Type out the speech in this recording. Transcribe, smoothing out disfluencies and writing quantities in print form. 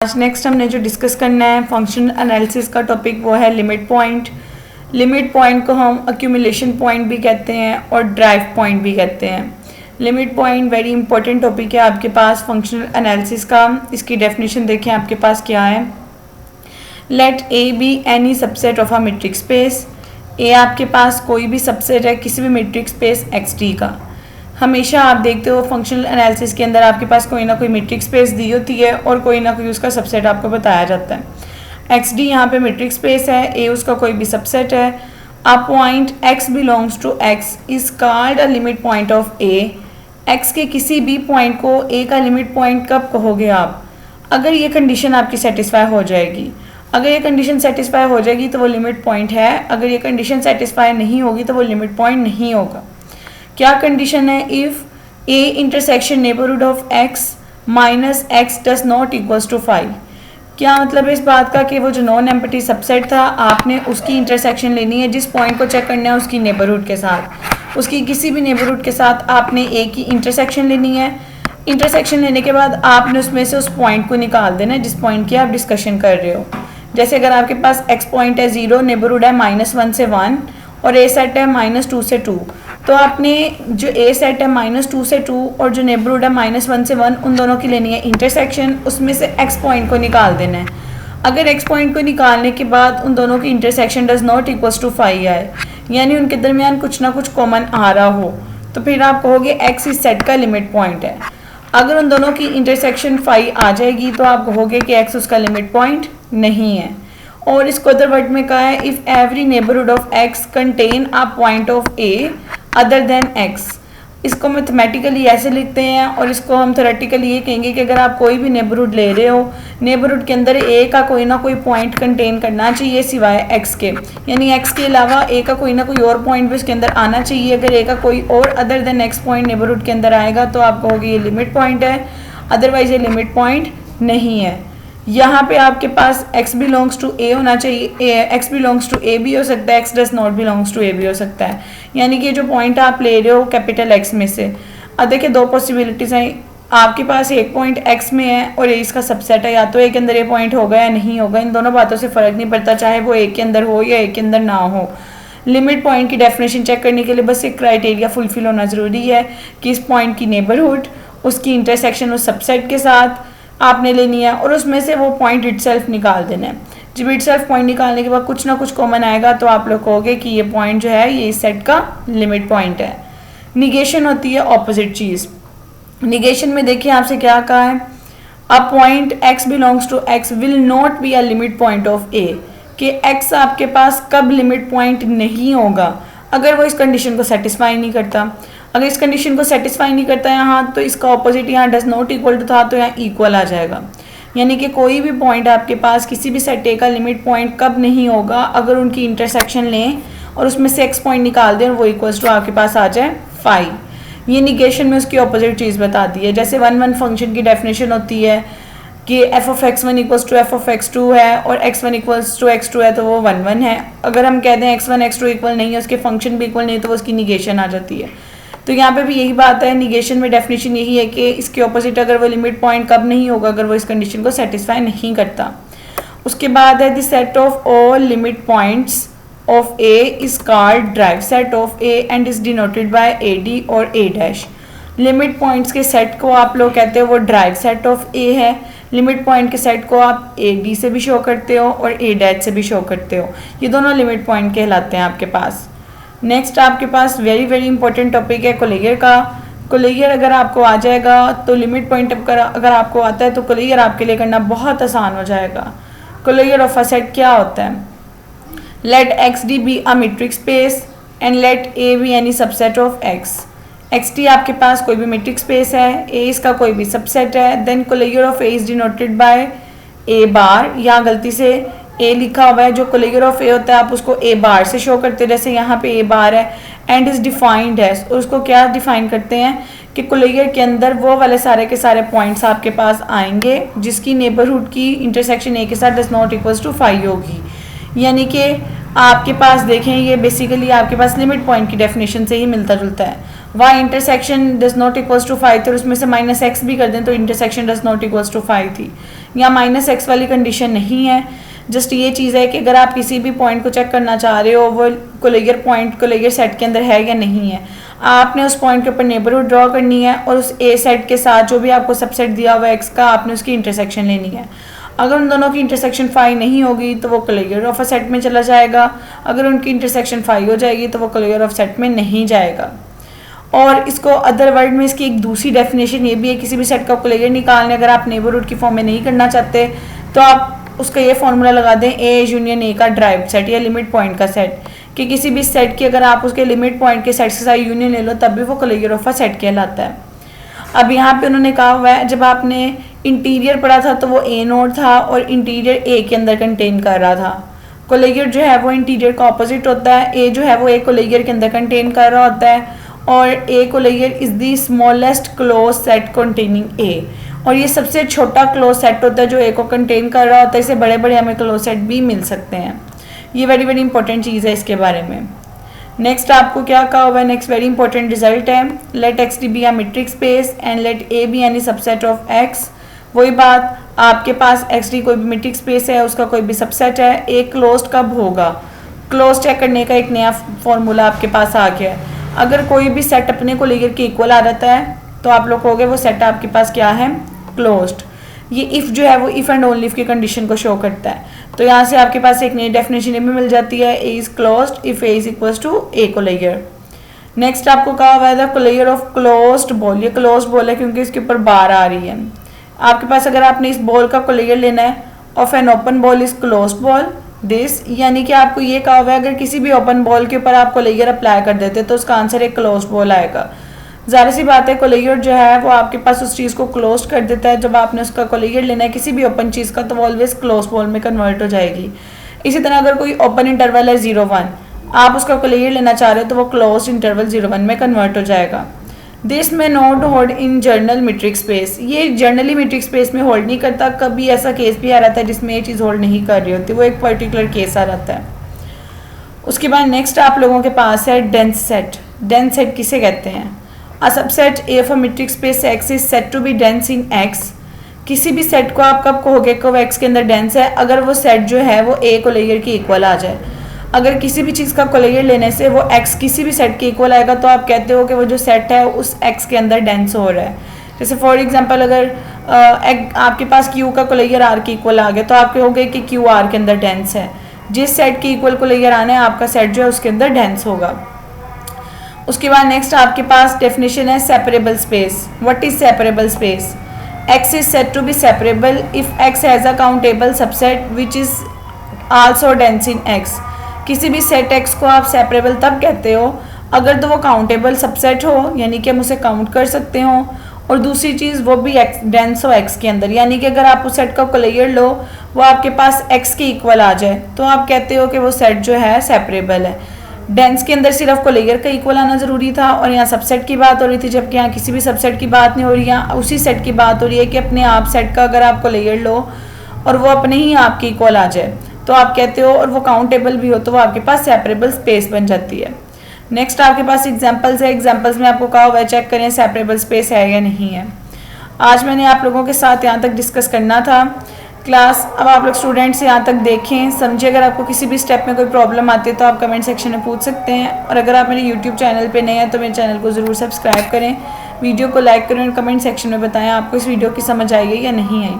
आज नेक्स्ट हमने जो डिस्कस करना है फंक्शनल एनालिसिस का टॉपिक वो है लिमिट पॉइंट। लिमिट पॉइंट को हम एक्यूमुलेशन पॉइंट भी कहते हैं और ड्राइव पॉइंट भी कहते हैं। Limit point very important topic है आपके पास फंक्शनल एनालिसिस का। इसकी डेफिनेशन देखें आपके पास क्या है। Let A be any subset of a metric space. A आपके पास कोई भी सबसेट है किसी भी मीट्रिक स्पेस एक्स डी का। हमेशा आप देखते हो फंक्शनल एनालिसिस के अंदर आपके पास कोई ना कोई मीट्रिक स्पेस दी होती है और कोई ना कोई उसका सबसेट आपको बताया जाता है। एक्स डी यहाँ पे मीट्रिक स्पेस है, ए उसका कोई भी सबसेट है। A point X belongs to X is called a limit point of A. X के किसी भी पॉइंट को ए का लिमिट पॉइंट कब कहोगे आप? अगर ये कंडीशन आपकी सेटिस्फाई हो जाएगी। अगर ये कंडीशन सेटिस्फाई हो जाएगी तो वो लिमिट पॉइंट है। अगर ये कंडीशन सेटिस्फाई नहीं होगी तो वो लिमिट पॉइंट नहीं होगा। क्या कंडीशन है? If A intersection neighbourhood of X minus X does not equals to 5। क्या मतलब है इस बात का कि वो जो नॉन एम्प्टी सबसेट था आपने उसकी इंटरसेक्शन लेनी है, जिस पॉइंट को चेक करना है उसकी नेबरहुड के साथ, उसकी किसी भी नेबरहुड के साथ आपने ए की इंटरसेक्शन लेनी है। इंटरसेक्शन लेने के बाद आपने उसमें से उस पॉइंट को निकाल देना है जिस पॉइंट की आप डिस्कशन कर रहे हो। जैसे अगर आपके पास एक्स पॉइंट है 0, नेबरहुड है -1 से 1 और ए सेट है -2 से 2, तो आपने जो ए सेट है -2 से 2 और जो नेबरहुड है -1 से 1 उन दोनों की लेनी है इंटरसेक्शन। उसमें से एक्स पॉइंट को निकाल देना है। अगर एक्स पॉइंट को निकालने के बाद उन दोनों की intersection does not equals to 5 आए, यानी उनके दरमियान कुछ ना कुछ कॉमन आ रहा हो, तो फिर आप कहोगे एक्स इस सेट का लिमिट पॉइंट है। अगर उन दोनों की इंटरसेक्शन 5 आ जाएगी तो आप कहोगे कि एक्स उसका लिमिट पॉइंट नहीं है। और इसको अदर वर्ड में कहा है if every neighbourhood of x contain a point of A other than x. इसको मैथमेटिकली ऐसे लिखते हैं और इसको हम थ्योरेटिकली ये कहेंगे कि अगर आप कोई भी नेबरहुड ले रहे हो, नेबरहुड के अंदर ए का कोई ना कोई पॉइंट कंटेन करना चाहिए सिवाय एक्स के, यानी एक्स के अलावा ए का कोई ना कोई और पॉइंट भी उसके अंदर आना चाहिए। अगर ए का कोई और other than x point neighbourhood के अंदर आएगा तो आप कहोगे ये लिमिट पॉइंट है, अदरवाइज ये लिमिट पॉइंट नहीं है। यहाँ पे आपके पास x बिलोंग्स टू ए होना चाहिए, x बिलोंग्स टू ए भी हो सकता है, x does not belongs to A भी हो सकता है। यानी कि जो पॉइंट आप ले रहे हो कैपिटल x में से, अब देखिए दो पॉसिबिलिटीज़ हैं। आपके पास एक पॉइंट x में है और इसका सबसेट है, या तो ए के अंदर ये पॉइंट होगा या नहीं होगा। इन दोनों बातों से फ़र्क नहीं पड़ता, चाहे वो ए के अंदर हो या ए के अंदर ना हो। लिमिट पॉइंट की डेफिनेशन चेक करने के लिए बस एक क्राइटेरिया फुलफिल होना ज़रूरी है कि इस पॉइंट की नेबरहुड उसकी इंटरसेक्शन उस सबसेट के साथ आपने लेनी है और उसमें से वो पॉइंट इटसेल्फ निकाल देना है। जब इटसेल्फ पॉइंट निकालने के बाद कुछ ना कुछ कॉमन आएगा तो आप लोग कहोगे कि ये पॉइंट जो है ये इस सेट का लिमिट पॉइंट है। निगेशन होती है ऑपोजिट चीज़। निगेशन में देखिए आपसे क्या कहा है, a point x belongs to x will not be a limit point of a, कि x आपके पास कब लिमिट पॉइंट नहीं होगा अगर वो इस कंडीशन को सेटिस्फाई नहीं करता। अगर इस कंडीशन को सेटिस्फाई नहीं करता यहाँ तो इसका ऑपोजिट यहाँ डज नॉट इक्वल टू था तो यहाँ इक्वल आ जाएगा। यानी कि कोई भी पॉइंट आपके पास किसी भी सेट ए का लिमिट पॉइंट कब नहीं होगा अगर उनकी इंटरसेक्शन लें और उसमें से एक्स पॉइंट निकाल दें और वो इक्वल्स टू आपके पास आ जाए 5। ये निगेशन में उसकी ऑपोजिट चीज़ बता दी है। जैसे 1 फंक्शन की डेफिनेशन होती है कि F of x1 equals to F of x2 है और x1 इक्वल्स टू x2 है तो वो 1 है। अगर हम कहते हैं x1 x2 इक्वल नहीं है, उसके फंक्शन भी इक्वल नहीं तो वो उसकी निगेशन आ जाती है। तो यहाँ पे भी यही बात है, निगेशन में डेफिनेशन यही है कि इसके ऑपोजिट अगर वो लिमिट पॉइंट कब नहीं होगा अगर वो इस कंडीशन को सेटिस्फाई नहीं करता। उसके बाद है the set of all limit points of A is called drive set of A and is denoted by A D और ए डैश। लिमिट पॉइंट्स के सेट को आप लोग कहते हो वो ड्राइव सेट ऑफ ए है। लिमिट पॉइंट के सेट को आप ए डी से भी शो करते हो और ए डैश से भी शो करते हो। ये दोनों लिमिट पॉइंट कहलाते हैं आपके पास। नेक्स्ट आपके पास वेरी इंपॉर्टेंट टॉपिक है कोलेयर का। कोलेयर अगर आपको आ जाएगा तो लिमिट पॉइंट अगर आपको आता है तो कोलेयर आपके लिए करना बहुत आसान हो जाएगा। कोलेयर ऑफ अ सेट क्या होता है? Let X D be a metric space and let A be any subset of X. X D आपके पास कोई भी मीट्रिक स्पेस है, ए इसका कोई भी सबसेट है, then closure of A is denoted by A bar. यहाँ गलती से ए लिखा हुआ है, जो कोलेयर ऑफ ए होता है आप उसको ए बार से शो करते हैं, जैसे यहाँ पे ए बार है एंड इज डिफाइंड है। उसको क्या डिफाइन करते हैं कि कोलेयर के अंदर वो वाले सारे के सारे पॉइंट्स आपके पास आएंगे जिसकी नेबरहुड की इंटरसेक्शन ए के साथ डज नॉट इक्वल्स टू 5 होगी। यानी कि आपके पास देखें ये बेसिकली आपके पास लिमिट पॉइंट की डेफिनेशन से ही मिलता जुलता है। Y intersection does not equals to 5 थी और उसमें से -x भी कर दें तो intersection does not equals to 5 थी। यहाँ -x वाली कंडीशन नहीं है, जस्ट ये चीज़ है कि अगर आप किसी भी पॉइंट को चेक करना चाह रहे हो वो कोलिगर पॉइंट कोलिगर सेट के अंदर है या नहीं है, आपने उस पॉइंट के ऊपर नेबरहुड ड्रॉ करनी है और उस ए सेट के साथ जो भी आपको सबसेट दिया हुआ है x का, आपने उसकी इंटरसेक्शन लेनी है। अगर उन दोनों की इंटरसेक्शन 5 नहीं होगी तो वो कोलिगर ऑफ अ सेट में चला जाएगा, अगर उनकी इंटरसेक्शन 5 हो जाएगी तो वो कोलिगर ऑफ सेट में नहीं जाएगा। और इसको अदर वर्ड में इसकी एक दूसरी डेफिनेशन ये भी है, किसी भी सेट का कोलिगर निकालने अगर आप नेबरहुड की फॉर्म में नहीं करना चाहते तो आप उसका ये फॉर्मूला लगा दें ए यूनियन ए का ड्राइव सेट या लिमिट पॉइंट का सेट, कि किसी भी सेट की अगर आप उसके लिमिट पॉइंट के सेट के साथ यूनियन ले लो तब भी वो कोलिगर ऑफ अ सेट कहलाता है। अब यहाँ पे उन्होंने कहा हुआ है जब आपने इंटीरियर पढ़ा था तो वो ए नोड था और इंटीरियर ए के अंदर कंटेन कर रहा था। कोलिगर जो है वो इंटीरियर का ऑपोजिट होता है, ए जो है वो ए कोलिगर के अंदर कंटेन कर रहा होता है और A closure is the smallest closed set containing A, और ये सबसे छोटा क्लोज सेट होता है जो ए को कंटेन कर रहा होता है। इससे बड़े बड़े हमें क्लोज सेट भी मिल सकते हैं। ये वेरी वेरी इंपॉर्टेंट चीज़ है इसके बारे में। नेक्स्ट आपको क्या कहा हुआ है, नेक्स्ट वेरी इंपॉर्टेंट रिजल्ट है, let X be a metric space and let A be any subset of X. वही बात, आपके पास एक्स डी कोई भी मीट्रिक स्पेस है, उसका कोई भी सबसेट है, ए क्लोज्ड कब होगा, क्लोज चेक करने का एक नया फॉर्मूला आपके पास आ गया है। अगर कोई भी सेट अपने कोलिगर के इक्वल आ जाता है तो आप लोग कहोगे वो सेट आपके पास क्या है, क्लोज्ड। ये इफ़ जो है वो इफ़ एंड ओनली इफ की कंडीशन को शो करता है। तो यहाँ से आपके पास एक नई डेफिनेशन भी मिल जाती है, A is closed if A is equals to A closure. Next आपको कहा हुआ है कोलिगर ऑफ क्लोज्ड बॉल। ये क्लोज्ड बॉल है क्योंकि इसके ऊपर बार आ रही है। आपके पास अगर आपने इस बॉल का कोलिगर लेना है of an open ball is closed ball this, यानी कि आपको ये कहा हुआ है अगर किसी भी ओपन बॉल के ऊपर आप कोलिगर अप्लाई कर देते तो उसका आंसर एक क्लोज्ड बॉल आएगा। ज़ाहिर सी बात है कोलिगर जो है वो आपके पास उस चीज़ को क्लोज कर देता है। जब आपने उसका कोलिगर लेना है किसी भी ओपन चीज़ का तो वो ऑलवेज क्लोज बॉल में कन्वर्ट हो जाएगी। इसी तरह अगर कोई ओपन इंटरवल है 0-1, आप उसका कोलिगर लेना चाह रहे हो तो वो क्लोज इंटरवल 0-1 में कन्वर्ट हो जाएगा। दिस में not hold in journal metric space. ये जर्नली मीट्रिक स्पेस में होल्ड नहीं करता, कभी ऐसा केस भी आ रहा है जिसमें ये चीज़ होल्ड नहीं कर रही होती, वो एक पर्टिकुलर केस आ जाता है। उसके बाद नेक्स्ट आप लोगों के पास है डेंस सेट। डेंस सेट किसे कहते हैं, a subset A of a metric space X is set to be dense in X. किसी भी सेट को आप कब कहोगे कि वो एक्स के अंदर डेंस है, अगर वो सेट जो है वो ए कोलिगर की इक्वल आ जाए। अगर किसी भी चीज़ का कोलिगर लेने से वो एक्स किसी भी सेट के इक्वल आएगा तो आप कहते हो कि वो जो सेट है उस एक्स के अंदर डेंस हो रहा है। जैसे फॉर एग्जांपल अगर आपके पास क्यू का कोलिगर आर के इक्वल आ गया तो आप कहोगे कि क्यू आर के अंदर डेंस है। जिस सेट के इक्वल कोलिगर आने आपका सेट जो है उसके अंदर डेंस होगा। उसके बाद नेक्स्ट आपके पास डेफिनेशन है separable space. What is separable space, X is set to be separable if X has a countable subset which is also dense in X. किसी भी सेट एक्स को आप सेपरेबल तब कहते हो अगर तो वो काउंटेबल सबसेट हो, यानी कि हम उसे काउंट कर सकते हो, और दूसरी चीज़ वो भी एक्स डेंस हो एक्स के अंदर, यानी कि अगर आप उस सेट का कोलिगर लो वो आपके पास एक्स के इक्वल आ जाए तो आप कहते हो कि वो सेट जो है सेपरेबल है। डेंस के अंदर सिर्फ कोलिगर का इक्वल आना ज़रूरी था और यहाँ सबसेट की बात हो रही थी, जबकि यहाँ किसी भी सबसेट की बात नहीं हो रही, यहाँ उसी सेट की बात हो रही है कि अपने आप सेट का अगर आप कोलिगर लो और वो अपने ही आपके इक्वल आ जाए तो आप कहते हो, और वो काउंटेबल भी हो तो वो आपके पास सेपरेबल स्पेस बन जाती है। नेक्स्ट आपके पास एग्जांपल्स है। एग्जांपल्स में आपको कहा हुआ है चेक करें सेपरेबल स्पेस है या नहीं है। आज मैंने आप लोगों के साथ यहाँ तक डिस्कस करना था क्लास। अब आप लोग स्टूडेंट्स यहाँ तक देखें समझे। अगर आपको किसी भी स्टेप में कोई प्रॉब्लम आती है तो आप कमेंट सेक्शन में पूछ सकते हैं, और अगर आप मेरे यूट्यूब चैनल पर नए हैं तो मेरे चैनल को ज़रूर सब्सक्राइब करें, वीडियो को लाइक करें और कमेंट सेक्शन में बताएं आपको इस वीडियो की समझ आई है या नहीं आई।